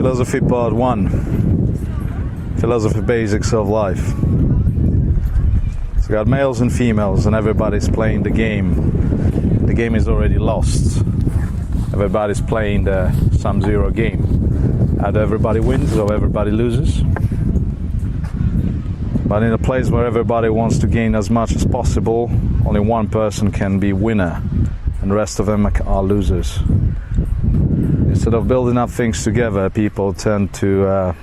Philosophy Part 1. Philosophy Basics of Life. So we got males and females and everybody's playing the game. The game is already lost. Everybody's playing the sum-zero game. Either everybody wins or everybody loses. But in a place where everybody wants to gain as much as possible, only one person can be winner and the rest of them are losers. Instead of building up things together, people tend to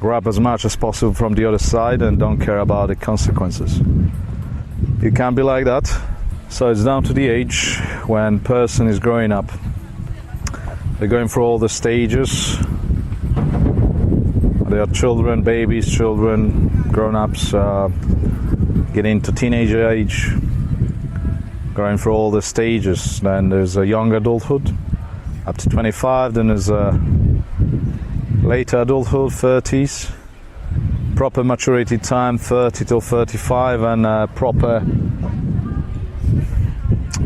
grab as much as possible from the other side and don't care about the consequences. You can't be like that. So it's down to the age when person is growing up. They're going through all the stages. They are children, babies, children, grown-ups, getting into teenager age, going through all the stages. Then there's a young adulthood, up to 25, then there's a later adulthood, 30s, proper maturity time, 30 till 35, and proper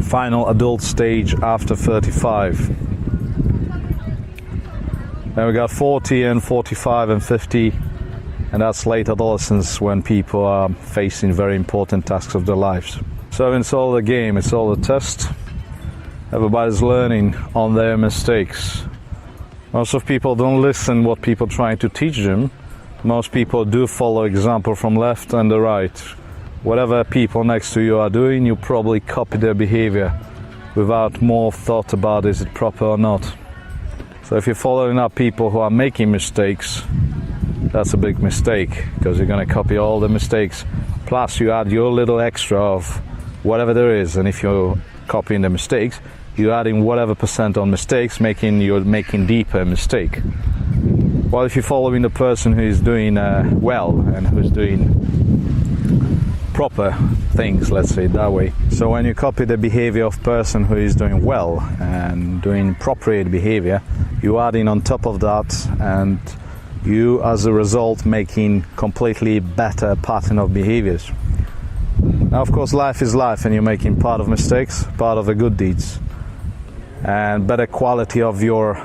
final adult stage after 35. Then we got 40 and 45 and 50, and that's late adolescence when people are facing very important tasks of their lives. So it's all a game, it's all a test. Everybody's learning on their mistakes. Most of people don't listen what people trying to teach them. Most people do follow example from left and the right. Whatever people next to you are doing, you probably copy their behavior without more thought about is it proper or not. So if you're following up people who are making mistakes, that's a big mistake, because you're going to copy all the mistakes. Plus you add your little extra of whatever there is, and if you're copying the mistakes, you're adding whatever percent on mistakes, you're making deeper mistake. While if you're following the person who is doing well and who's doing proper things, let's say it that way. So when you copy the behavior of person who is doing well and doing appropriate behavior, you add in on top of that, and you as a result making completely better pattern of behaviors. Now of course life is life, and you're making part of mistakes, part of the good deeds, and better quality of your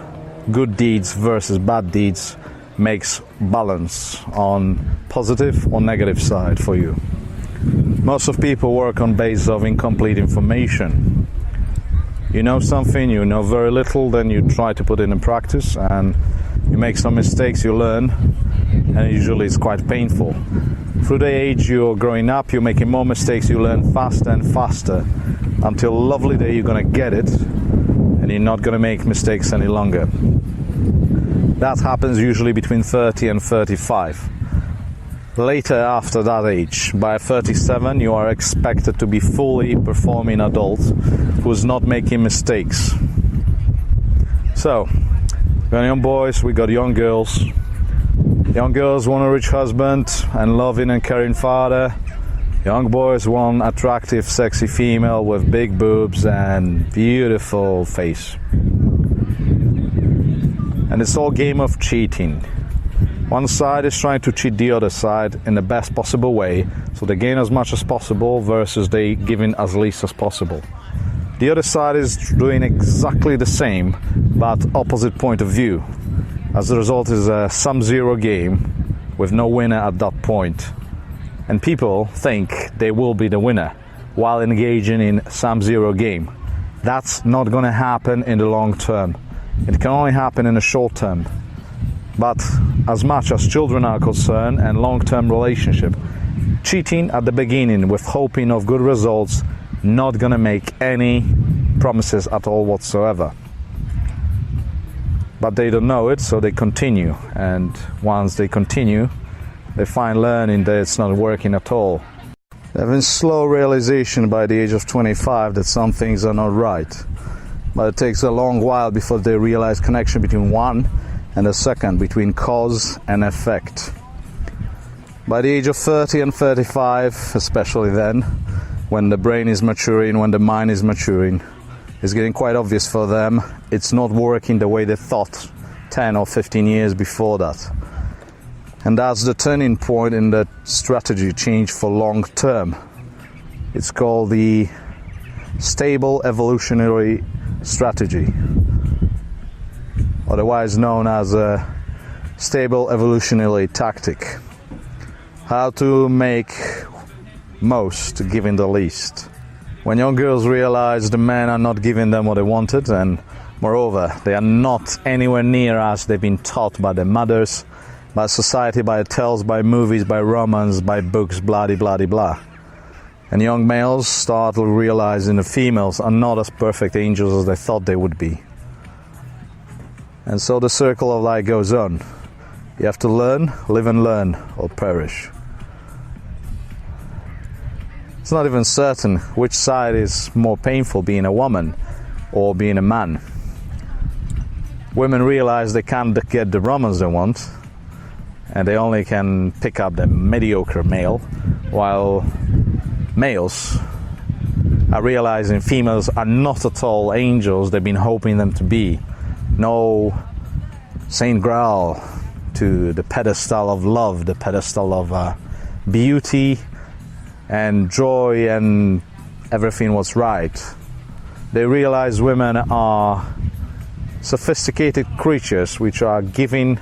good deeds versus bad deeds makes balance on positive or negative side for you. Most of people work on basis of incomplete information. You know something, you know very little, then you try to put it in practice, and you make some mistakes, you learn, and usually it's quite painful. Through the age you're growing up, you're making more mistakes, you learn faster and faster, until a lovely day you're going to get it, and you're not going to make mistakes any longer. That happens usually between 30 and 35. Later after that age, by 37, you are expected to be fully performing adult who's not making mistakes. So, we got young boys, we got young girls. Young girls want a rich husband and loving and caring father. Young boys want attractive, sexy female with big boobs and beautiful face. And it's all game of cheating. One side is trying to cheat the other side in the best possible way, so they gain as much as possible versus they giving as least as possible. The other side is doing exactly the same, but opposite point of view. As a result is a sum-zero game with no winner at that point. And people think they will be the winner while engaging in sum-zero game. That's not going to happen in the long term. It can only happen in the short term. But as much as children are concerned and long-term relationship, cheating at the beginning with hoping of good results, not gonna make any promises at all whatsoever. But they don't know it, so they continue, and once they continue, they find learning that it's not working at all. Having slow realization by the age of 25 that some things are not right, but it takes a long while before they realize connection between one and the second, between cause and effect. By the age of 30 and 35, especially then, when the brain is maturing, when the mind is maturing, it's getting quite obvious for them it's not working the way they thought 10 or 15 years before that. And that's the turning point in the strategy change for long term. It's called the stable evolutionary strategy. otherwise known as a stable evolutionary tactic. How to make most giving the least. When young girls realize the men are not giving them what they wanted, and moreover, they are not anywhere near as they've been taught by their mothers, by society, by tales, by movies, by romance, by books, blah de blah de blah. And young males start realizing the females are not as perfect angels as they thought they would be. And so the circle of life goes on. You have to learn, live and learn, or perish. It's not even certain which side is more painful, being a woman or being a man. Women realize they can't get the romance they want, and they only can pick up the mediocre male, while males are realizing females are not at all angels they've been hoping them to be. No Saint Graal to the pedestal of love, the pedestal of beauty and joy and everything was right. They realize women are sophisticated creatures which are giving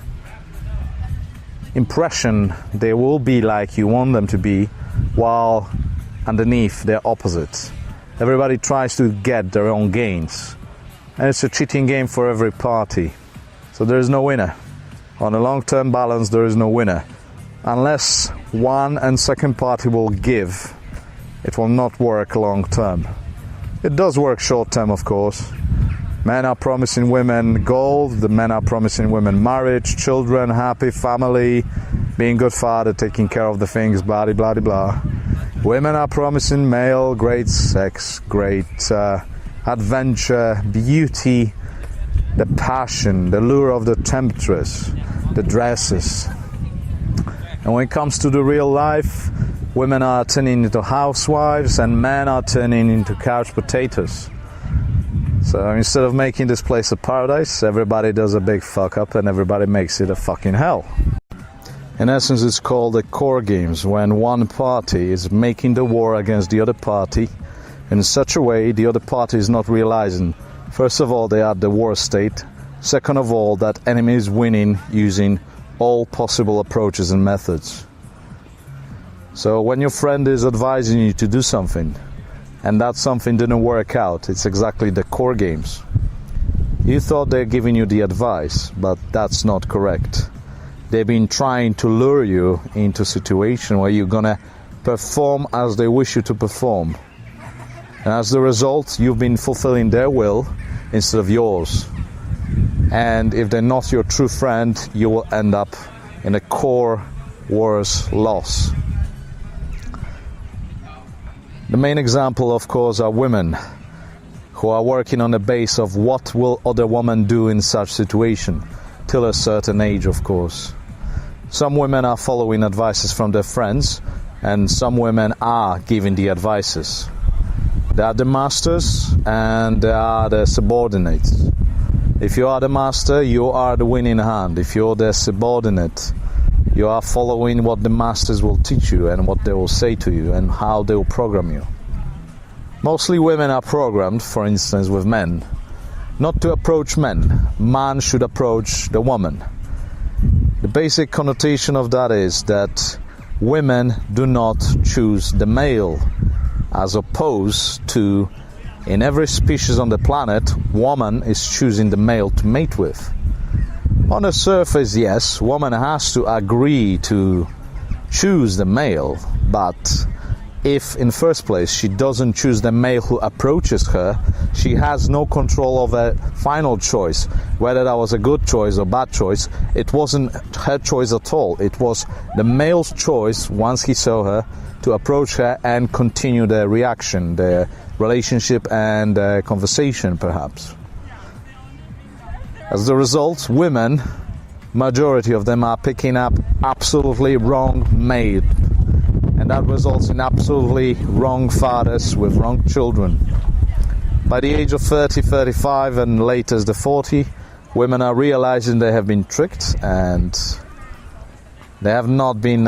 impression they will be like you want them to be, while underneath they're opposite. Everybody tries to get their own gains, and it's a cheating game for every party. So there is no winner. On a long-term balance, there is no winner. Unless one and second party will give, it will not work long-term. It does work short-term, of course. Men are promising women gold, the men are promising women marriage, children, happy family, being good father, taking care of the things, blah, blah, blah, blah. Women are promising male, great sex, great adventure, beauty, the passion, the lure of the temptress, the dresses. And when it comes to the real life, women are turning into housewives and men are turning into couch potatoes. So instead of making this place a paradise, everybody does a big fuck up and everybody makes it a fucking hell. In essence, it's called the core games, when one party is making the war against the other party in such a way the other party is not realizing, first of all, they are at the war state, second of all, that enemy is winning using all possible approaches and methods. So when your friend is advising you to do something and that something didn't work out, it's exactly the core games. You thought they're giving you the advice, but that's not correct. They've been trying to lure you into a situation where you're gonna perform as they wish you to perform. And as the result, you've been fulfilling their will instead of yours. And if they're not your true friend, you will end up in a core worse loss. The main example, of course, are women who are working on the base of what will other women do in such situation, till a certain age, of course. Some women are following advices from their friends, and some women are giving the advices. They are the masters and they are the subordinates. If you are the master, you are the winning hand. If you're the subordinate, you are following what the masters will teach you and what they will say to you and how they will program you. Mostly women are programmed, for instance, with men, not to approach men. Man should approach the woman. The basic connotation of that is that women do not choose the male, as opposed to in every species on the planet, woman is choosing the male to mate with. On the surface, yes, woman has to agree to choose the male, but if in first place she doesn't choose the male who approaches her, she has no control of a final choice. Whether that was a good choice or bad choice, it wasn't her choice at all. It was the male's choice, once he saw her, to approach her and continue the reaction, the relationship and conversation perhaps. As a result, women, majority of them, are picking up absolutely wrong mate, and that results in absolutely wrong fathers with wrong children. By the age of 30, 35 and latest the 40, women are realizing they have been tricked and they have not been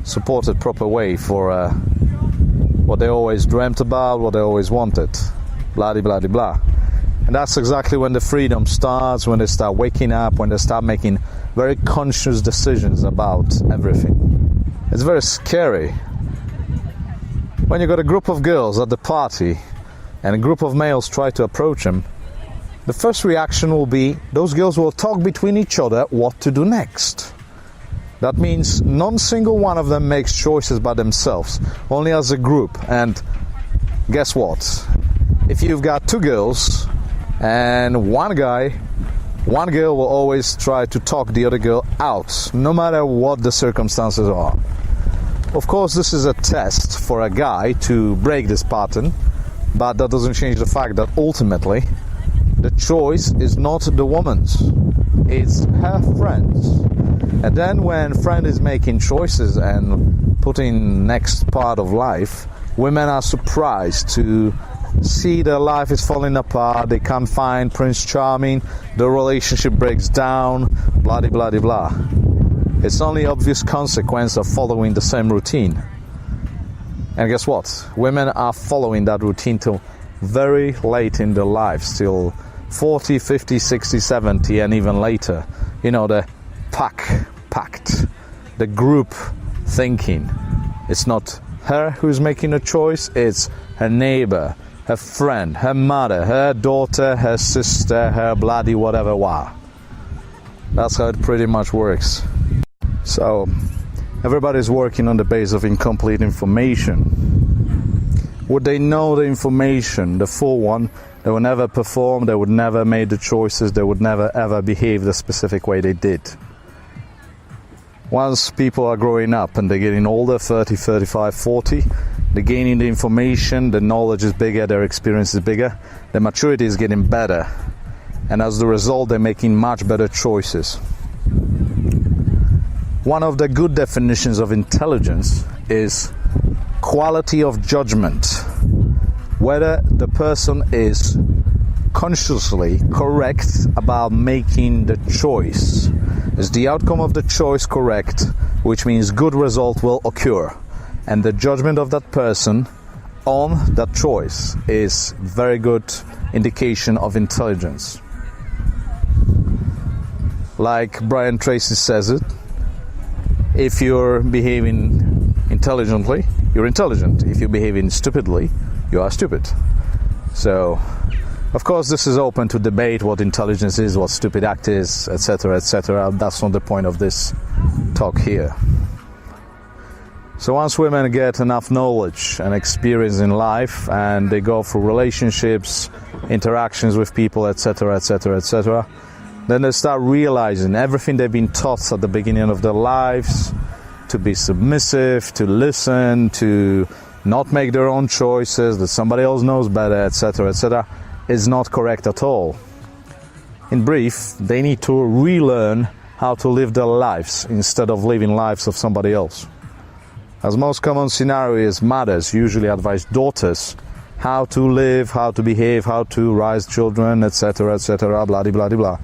supported proper way for what they always dreamt about, what they always wanted, blah blah blah blah. And that's exactly when the freedom starts, when they start waking up, when they start making very conscious decisions about everything. It's very scary. When you got a group of girls at the party and a group of males try to approach them, the first reaction will be those girls will talk between each other what to do next. That means not single one of them makes choices by themselves, only as a group. And guess what? If you've got two girls and one girl will always try to talk the other girl out, no matter what the circumstances are. Of course, this is a test for a guy to break this pattern, but that doesn't change the fact that ultimately the choice is not the woman's, it's her friend's. And then when friend is making choices and putting next part of life, women are surprised to see their life is falling apart, they can't find Prince Charming, the relationship breaks down, blah blah blah blah. It's only obvious consequence of following the same routine. And guess what? Women are following that routine till very late in their lives, till 40, 50, 60, 70 and even later. You know, the pact, the group thinking. It's not her who's making a choice, it's her neighbor, her friend, her mother, her daughter, her sister, her bloody whatever. Wow. That's how it pretty much works. So everybody's working on the basis of incomplete information. Would they know the information, the full one, they would never perform, they would never make the choices, they would never ever behave the specific way they did. Once people are growing up and they're getting older, 30, 35, 40, they're gaining the information, the knowledge is bigger, their experience is bigger, their maturity is getting better. And as a result, they're making much better choices. One of the good definitions of intelligence is quality of judgment. Whether the person is consciously correct about making the choice. Is the outcome of the choice correct, which means good result will occur. And the judgment of that person on that choice is very good indication of intelligence. Like Brian Tracy says it, if you're behaving intelligently, you're intelligent. If you're behaving stupidly, you are stupid. So, of course, this is open to debate what intelligence is, what stupid act is, etc., etc. That's not the point of this talk here. So once women get enough knowledge and experience in life and they go through relationships, interactions with people, etc., etc., etc., then they start realizing everything they've been taught at the beginning of their lives, to be submissive, to listen, to not make their own choices, that somebody else knows better, etc., etc., is not correct at all. In brief, they need to relearn how to live their lives instead of living lives of somebody else. As most common scenario is mothers usually advise daughters how to live, how to behave, how to raise children, etc., etc., blah, blah, blah, blah.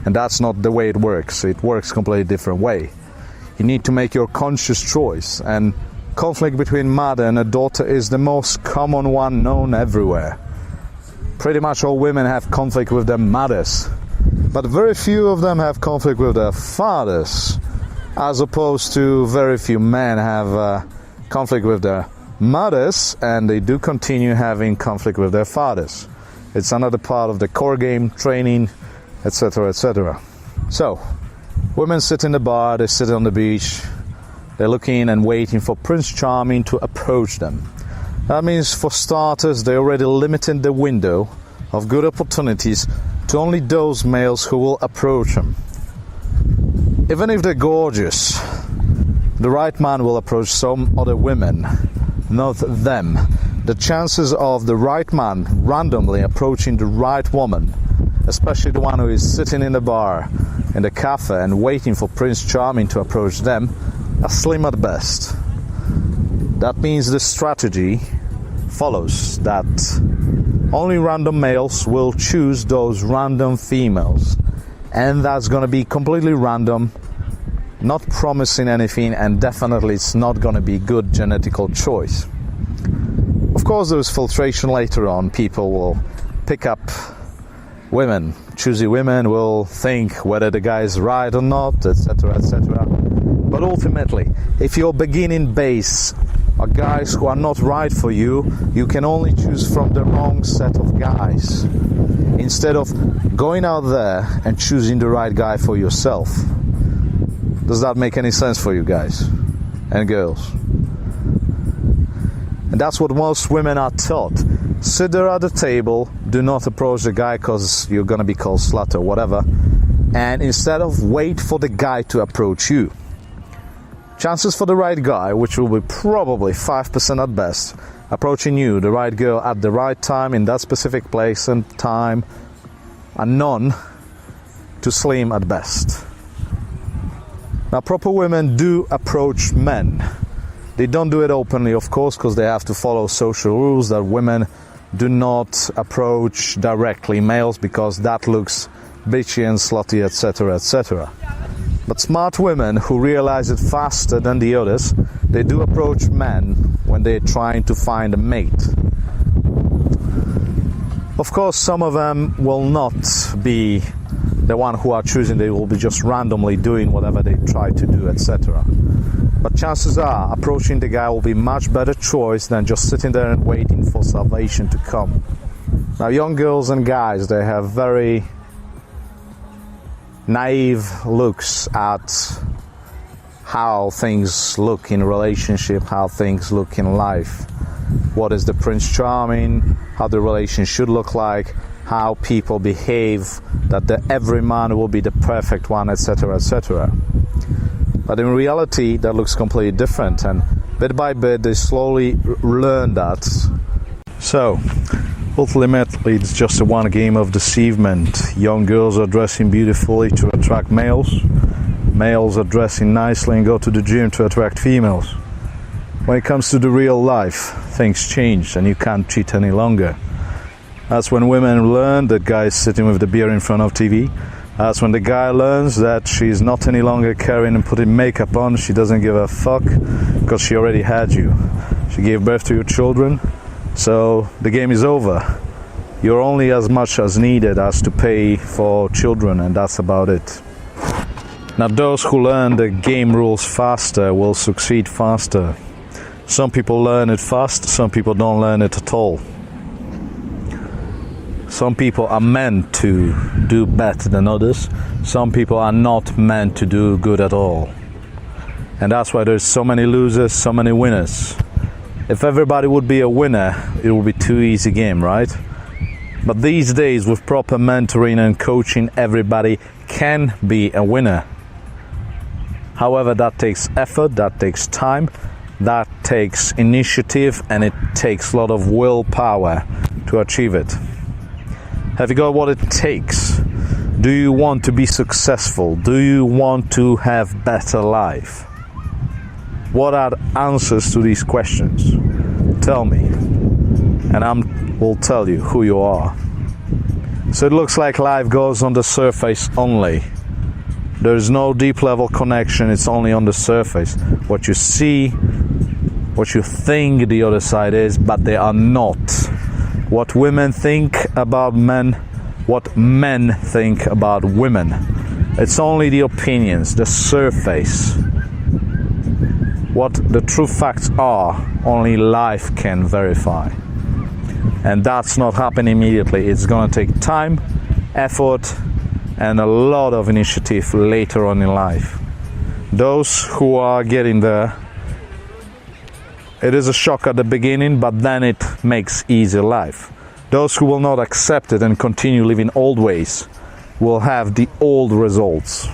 And that's not the way it works. It works completely different way. You need to make your conscious choice, and conflict between mother and a daughter is the most common one known everywhere. Pretty much all women have conflict with their mothers, but very few of them have conflict with their fathers, as opposed to very few men have conflict with their mothers, and they do continue having conflict with their fathers. It's another part of the core game, training, etc., etc. So, women sit in the bar, they sit on the beach, they're looking and waiting for Prince Charming to approach them. That means, for starters, they're already limiting the window of good opportunities to only those males who will approach them. Even if they're gorgeous, the right man will approach some other women, not them. The chances of the right man randomly approaching the right woman, especially the one who is sitting in the bar, in the cafe, and waiting for Prince Charming to approach them, are slim at best. That means the strategy follows that only random males will choose those random females, and that's going to be completely random, not promising anything, and definitely it's not going to be good genetical choice. Of course, there's filtration later on. People will pick up Women, choosy women will think whether the guy is right or not, etc., etc. But ultimately, if your beginning base are guys who are not right for you, you can only choose from the wrong set of guys, instead of going out there and choosing the right guy for yourself. Does that make any sense for you guys and girls? And that's what most women are taught. Sit there at the table, do not approach the guy because you're going to be called slut or whatever, and instead of wait for the guy to approach you. Chances for the right guy, which will be probably 5% at best, approaching you, the right girl, at the right time in that specific place and time, are none to slim at best. Now, proper women do approach men. They don't do it openly, of course, because they have to follow social rules that women do not approach directly males because that looks bitchy and slutty, etc., etc. But smart women who realize it faster than the others, they do approach men when they're trying to find a mate. Of course, some of them will not be the one who are choosing, they will be just randomly doing whatever they try to do, etc. But chances are, approaching the guy will be much better choice than just sitting there and waiting for salvation to come. Now, young girls and guys, they have very naive looks at how things look in relationship, how things look in life. What is the Prince Charming, how the relation should look like, how people behave, that every man will be the perfect one, etc., etc. But in reality, that looks completely different, and bit by bit, they slowly learn that. So, ultimately, it's just a one game of deceivement. Young girls are dressing beautifully to attract males. Males are dressing nicely and go to the gym to attract females. When it comes to the real life, things change and you can't cheat any longer. That's when women learn that guy is sitting with the beer in front of TV. That's when the guy learns that she's not any longer caring and putting makeup on. She doesn't give a fuck because she already had you. She gave birth to your children, so the game is over. You're only as much as needed as to pay for children, and that's about it. Now, those who learn the game rules faster will succeed faster. Some people learn it fast, some people don't learn it at all. Some people are meant to do better than others. Some people are not meant to do good at all. And that's why there's so many losers, so many winners. If everybody would be a winner, it would be too easy game, right? But these days, with proper mentoring and coaching, everybody can be a winner. However, that takes effort, that takes time, that takes initiative, and it takes a lot of willpower to achieve it. Have you got what it takes? Do you want to be successful? Do you want to have better life? What are the answers to these questions? Tell me, and I will tell you who you are. So it looks like life goes on the surface only. There is no deep level connection, it's only on the surface. What you see, what you think the other side is, but they are not. What women think about men, what men think about women. It's only the opinions, the surface. What the true facts are, only life can verify. And that's not happening immediately. It's going to take time, effort, and a lot of initiative later on in life. Those who are getting there, it is a shock at the beginning, but then it makes easier life. Those who will not accept it and continue living old ways will have the old results.